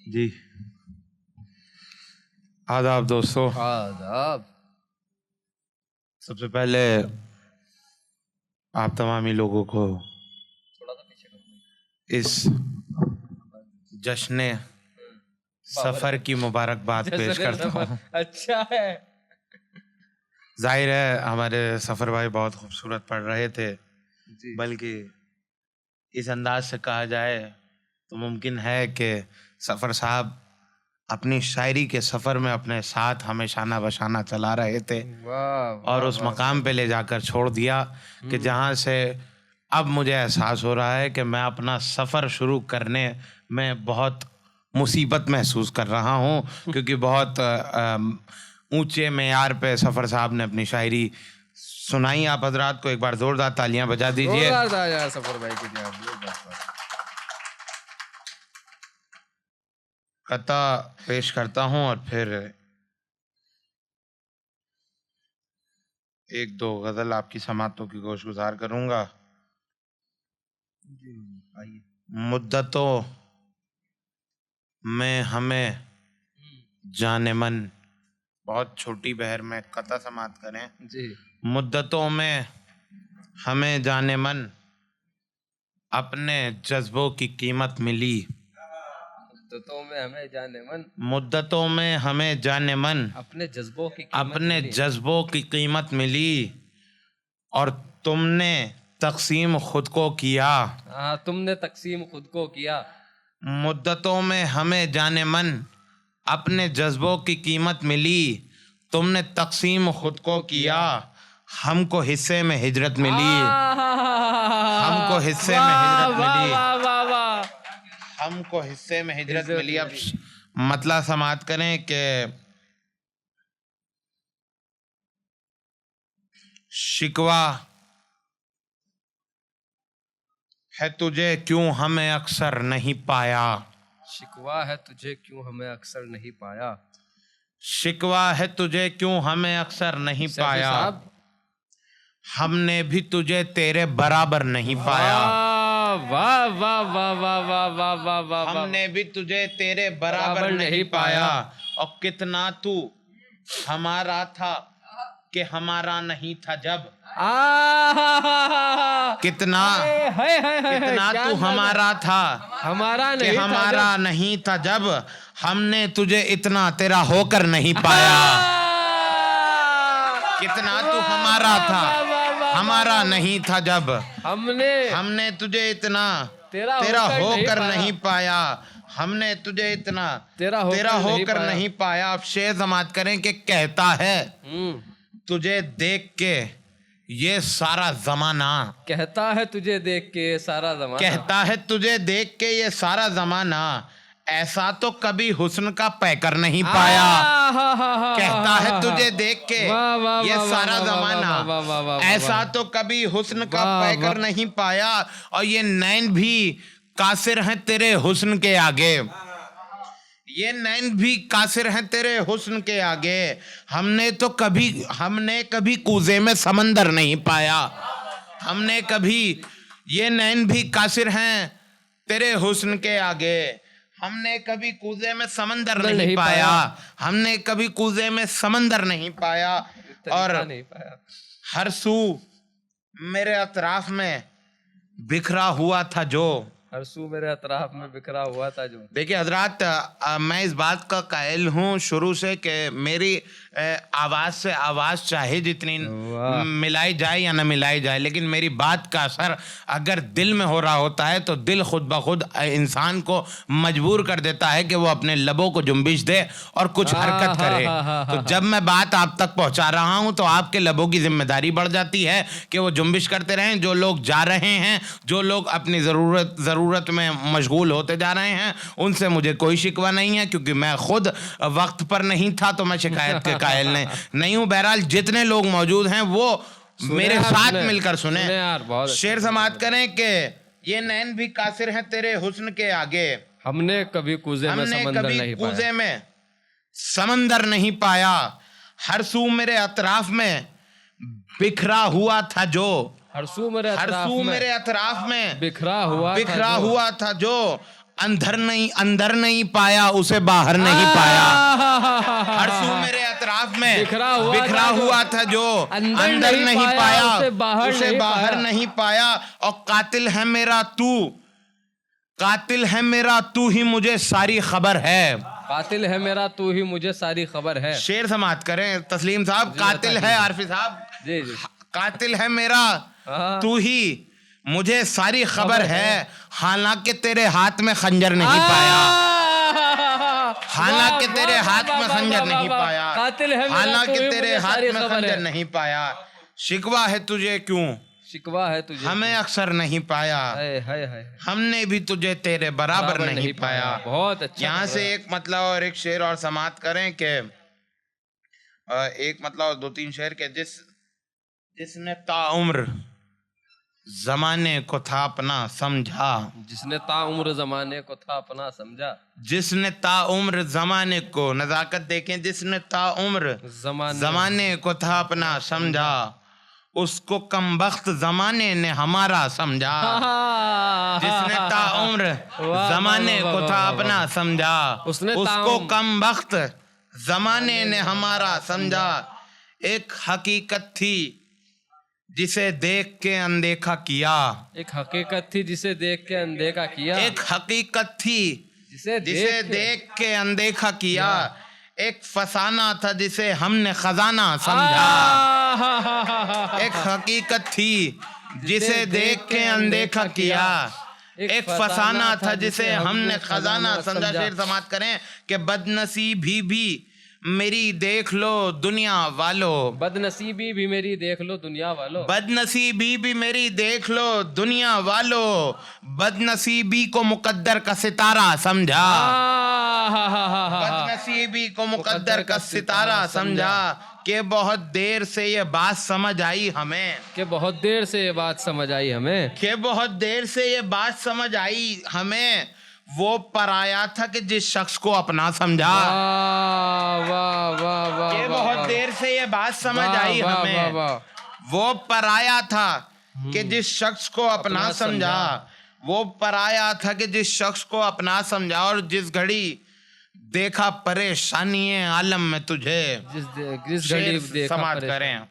जी आदाब दोस्तों। आदाब। सबसे पहले आप तमामी लोगों को थोड़ा सा पीछे करो। इस जश्न सफर की मुबारकबाद पेश करता हूँ। अच्छा है। जाहिर है हमारे सफर भाई बहुत खूबसूरत पढ़ रहे थे, बल्कि इस अंदाज से कहा जाए तो मुमकिन है कि सफर साहब अपनी शायरी के सफर में अपने साथ हमेशाना बशाना चला रहे थे और उस मकाम पे ले जाकर छोड़ दिया कि जहाँ से अब मुझे एहसास हो रहा है कि मैं अपना सफ़र शुरू करने में बहुत मुसीबत महसूस कर रहा हूँ, क्योंकि बहुत ऊंचे मेयार पे सफ़र साहब ने अपनी शायरी सुनाई। आप हजरात को एक बार जोरदार तालियां बजा दीजिए। सफर भाई के लिए कता पेश करता हूँ और फिर एक दो गज़ल आपकी समातों की गोशगुजार करूँगा। मुद्दतों में हमें जाने मन, बहुत छोटी बहर में कता समात करें जी। मुद्दतों में हमें जाने मन, अपने जज्बों की कीमत मिली। मुद्दतों में हमें जाने मन, मुद्दतों में हमें जाने मन, अपने जज्बों की अपने जज्बों की कीमत मिली। और तुमने तकसीम खुद को किया। हाँ, तुमने तकसीम खुद को किया। मुद्दतों में हमें जाने मन, अपने जज्बों की कीमत मिली। तुमने तकसीम खुद को किया, हमको हिस्से में हिजरत मिली। हमको हिस्से में हिजरत मिली। हमको हिस्से में हिजरत मिली। अब मतलब समात करें कि शिकवा है तुझे क्यों हमें अक्सर नहीं पाया। शिकवा है तुझे क्यों हमें अक्सर नहीं पाया। शिकवा है तुझे क्यों हमें अक्सर नहीं पाया। हमने भी तुझे तेरे बराबर नहीं पाया। वाह वाह वाह वाह वाह वाह वाह वाह। हमने भी तुझे तेरे बराबर नहीं पाया। और कितना तू हमारा था कि हमारा नहीं था जब। कितना कितना तू हमारा था हमारा कि हमारा नहीं था जब। हमने तुझे इतना तेरा होकर नहीं पाया। कितना तू हमारा था हमारा नहीं था जब। हमने तुझे इतना तेरा होकर नहीं पाया। हमने तुझे इतना तेरा होकर नहीं पाया। अब शेर समात करें कि कहता है तुझे देख के ये सारा जमाना। कहता है तुझे देख के ये सारा जमाना। कहता है तुझे देख के ये सारा जमाना, ऐसा तो कभी हुस्न का पैकर नहीं पाया। कहता है तुझे देख के ये सारा जमाना, ऐसा तो कभी हुस्न का पैकर नहीं पाया। और ये नैन भी कासिर हैं तेरे हुस्न के आगे। ये नैन भी कासिर हैं तेरे हुस्न के आगे। हमने कभी कूजे में समंदर नहीं पाया। हमने कभी, ये नैन भी कासिर हैं तेरे हुस्न के आगे। हमने कभी कूजे में समंदर नहीं पाया। हमने कभी कूजे में समंदर नहीं पाया। और हर सू मेरे अतराफ में बिखरा हुआ था जो। हरसू मेरे अतराफ में बिखरा हुआ था जो। देखिए हजरात, मैं इस बात का कायल हूँ शुरू से कि मेरी आवाज़ से आवाज़ चाहे जितनी मिलाई जाए या न मिलाई जाए, लेकिन मेरी बात का असर अगर दिल में हो रहा होता है तो दिल खुद ब खुद इंसान को मजबूर कर देता है कि वो अपने लबों को जुम्बिश दे और कुछ हरकत करे। तो जब मैं बात आप तक पहुँचा रहा हूँ तो आपके लबों की जिम्मेदारी बढ़ जाती है कि वो जुम्बिश करते रहें। जो लोग जा रहे हैं, जो लोग अपनी ज़रूरत में मशगूल होते जा रहे हैं, उनसे मुझे कोई शिकवा नहीं है, क्योंकि मैं खुद वक्त पर नहीं था तो मैं शिकायत के कायल नहीं हूँ। बहरहाल जितने लोग मौजूद हैं वो मेरे साथ मिलकर सुने। शेर समात करें कि ये नैन भी कासिर हैं तेरे हुस्न के आगे। हमने कभी कूजे में समंदर नहीं पाया। हर सू मेरे अतराफ में बिखरा हुआ था जो। हरसू मेरे अतराफ में बिखरा हुआ था जो। अंदर नहीं पाया उसे बाहर नहीं पाया। हर सू मेरे अतराफ में बिखरा हुआ था जो अंदर नहीं पाया उसे बाहर नहीं पाया। और कातिल है मेरा तू ही मुझे सारी खबर है। कातिल है मेरा तू ही मुझे सारी खबर है। शेर समाप्त करें तस्लीम साहब। कातिल है आरफी साहब। जी जी। कातिल है मेरा तू ही मुझे सारी खबर है। हालांकि तेरे हाथ में खंजर नहीं पाया। हालांकि तेरे हाथ में खंजर नहीं पाया। हालांकि तेरे हाथ में खंजर नहीं पाया। शिकवा है तुझे क्यों शिकवा है तुझे हमें अक्सर नहीं पाया। हमने भी तुझे तेरे बराबर नहीं पाया। बहुत अच्छा। यहाँ से एक मतलब और एक शेर और समाप्त करें कि एक मतलब और 2-3 शेर के जिसने ताउम्र जमाने को था अपना समझा। जिसने ताउम्र जमाने को था अपना समझा। जिसने ताउम्र जमाने को नजाकत देखें। जिसने ताउम्र जमाने को था अपना समझा उसको कमबख्त जमाने ने हमारा समझा। जिसने ताउम्र जमाने को था अपना समझा उसको कमबख्त जमाने ने हमारा समझा। एक हकीकत थी जिसे देख के अनदेखा किया। एक हकीकत थी जिसे देख के अनदेखा किया। एक हकीकत थी जिसे देख के अनदेखा किया। एक फसाना था जिसे हमने खजाना समझा। एक हकीकत थी जिसे देख के अनदेखा किया। एक फसाना था जिसे हमने खजाना समझा। शेर समाप्त करें कि बदनसीबी भी मेरी देख लो दुनिया वालों। बदनसीबी भी मेरी देख लो दुनिया वालों। बदनसीबी भी मेरी देख लो दुनिया वालों। बदनसीबी को मुकद्दर का सितारा समझा। बदनसीबी को मुकद्दर का सितारा समझा। कि बहुत देर से ये बात समझ आई हमें। कि बहुत देर से ये बात समझ आई हमें। कि बहुत देर से ये बात समझ आई हमें। वो पराया था कि जिस शख्स को अपना समझा। वाह वाह वाह। कि बहुत देर से ये बात समझ आई हमें। वो पराया था कि जिस शख्स को अपना समझा। वो पराया था कि जिस शख्स को अपना समझा। और जिस घड़ी देखा परेशानी आलम में तुझे। जिस घड़ी देखा समाप्त करें।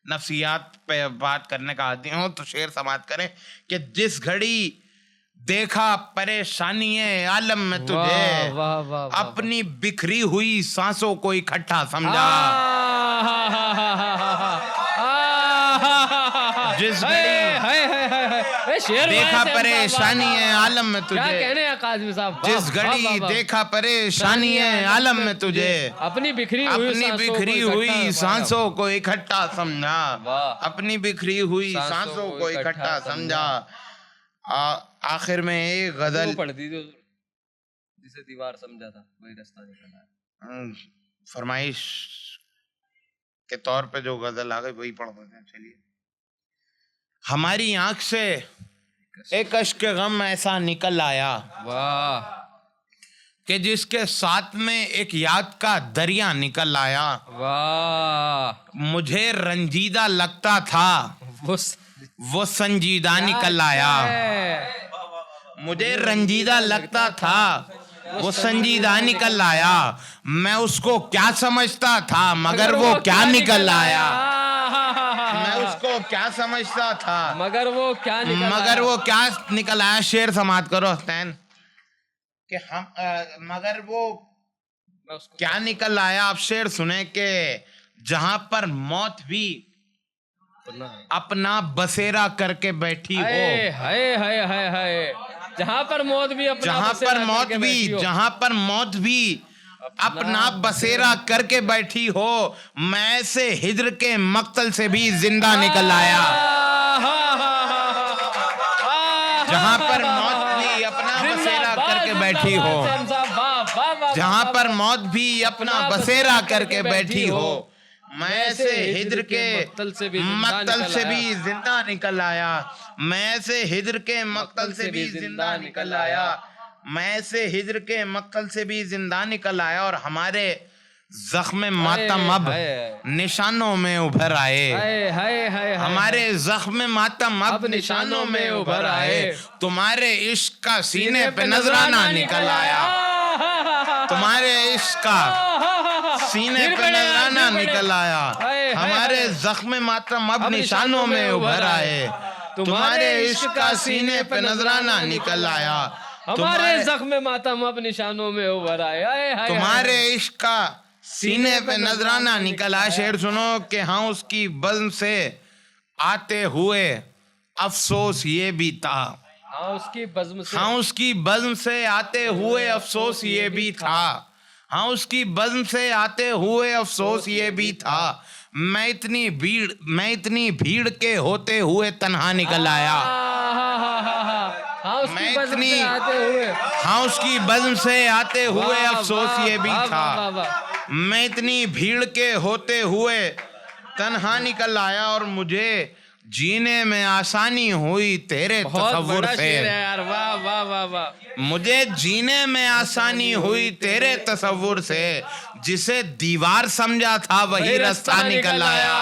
नफ्सियात पे बात करने का आदि हूं तो शेर समाप्त करें कि जिस घड़ी देखा परेशानी आलम में तुझे। अपनी बिखरी हुई सांसों को इकट्ठा समझा। जिस घड़ी देखा परेशानी आलम में तुझे। क्या कहने हैं काज़मी साहब। जिस घड़ी देखा परेशानी आलम में तुझे। अपनी बिखरी हुई सांसों को इकट्ठा समझा। अपनी बिखरी हुई सांसों को इकट्ठा समझा। आखिर में एक गजल पढ़ दी जिसे दीवार समझा था वही रास्ता निकला। फरमाइश के तौर पे जो गजल आ गई वही पढ़ देते हैं। चलिए। हमारी आंख से एक अश्क गम ऐसा निकल आया। वाह। कि जिसके साथ में एक याद का दरिया निकल आया। वाह। मुझे रंजीदा लगता था वो संजीदा निकल आया। मुझे रंजीदा लगता था वो संजीदा निकल आया। मैं उसको क्या समझता था मगर वो क्या निकल आया। मैं उसको क्या समझता था मगर वो क्या निकल आया। शेर समाप्त करो हसनैन कि हम मगर वो क्या निकल आया। आप शेर सुने कि जहां पर मौत भी अपना बसेरा करके बैठी हो। जहां पर मौत भी अपना बसेरा करके बैठी हो। मैं से हिजर के मक्तल से भी जिंदा निकल आया। जहां पर मौत भी अपना बसेरा करके बैठी हो। जहां पर मौत भी अपना बसेरा करके बैठी हो। मैं से हिजर के मक्तल से भी जिंदा निकल आया। मैं से हिजर के मक्तल से भी जिंदा निकल आया। मैं से हिजर के मक्तल से भी जिंदा निकल आया। और हमारे जख्म मातम अब निशानों में उभर आए। हमारे जख्म मातम अब निशानों में उभर आए। तुम्हारे इश्क का सीने पे नजराना निकल आया। तुम्हारे इश्क का सीने पे नजराना निकल आया। हमारे जख्म मातम अब निशानों में उभर आए। तुम्हारे इश्क का सीने पे नजराना निकल आया। हमारे जख्म मातम अब निशानों में उभर आए। तुम्हारे इश्क का सीने पे नजराना निकल आया। शेर सुनो कि हाँ उसकी बज़्म से आते हुए अफसोस ये भी था। हाँ उसकी बज़्म से, हाँ उसकी बज़्म से आते हुए अफसोस ये भी था। हाँ उसकी बज़्म से आते हुए अफसोस ये भी था। मैं इतनी भीड़ के होते हुए तन्हा निकल आया। हाँ मैं उसकी बज़्म इतनी से आते हुए, हाँ उसकी बज़्म से आते हुए अफसोस ये भी वाह, था। वाह, वाह। मैं इतनी भीड़ के होते हुए तन्हा निकल आया और मुझे जीने में आसानी हुई तेरे बहुत तसव्वुर बड़ा से। शेर है यार, वाह वाह वाह वाह। मुझे जीने में आसानी हुई तेरे तसव्वुर से। जिसे दीवार समझा था वही रास्ता निकल आया।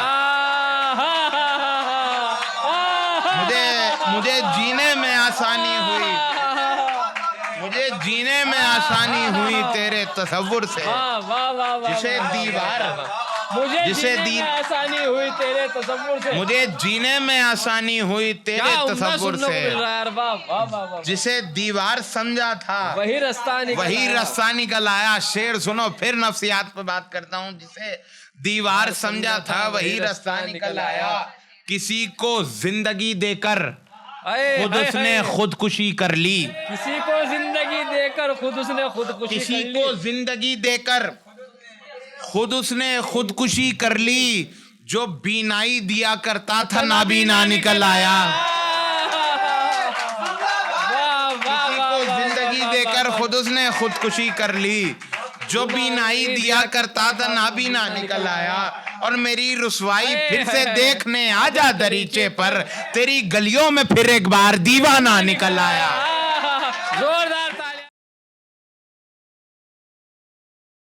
मुझे जीने में आसानी हुई, मुझे जीने में आसानी हुई तेरे तसव्वुर से। जिसे दीवार जिसे जीने में आसानी हुई तेरे तसव्वुर से। मुझे जीने में आसानी हुई तेरे तसव्वुर से। जिसे दीवार समझा था वही रास्ता निकल आया। शेर सुनो फिर नफ्सियात पे बात करता हूँ। जिसे दीवार समझा था वही रास्ता निकल आया। किसी को जिंदगी देकर खुद उसने खुदकुशी कर ली। किसी को जिंदगी देकर खुद उसने खुदकुशी, किसी को जिंदगी देकर खुद उसने खुदकुशी कर ली। जो बीनाई दिया करता था नाबीना निकल आया। किसी को जिंदगी देकर खुद उसने खुदकुशी कर ली। जो बीनाई दिया करता था नाबीना निकल आया। और मेरी रुसवाई फिर से देखने आजा दरीचे पर। तेरी गलियों में फिर एक बार दीवाना निकल आया।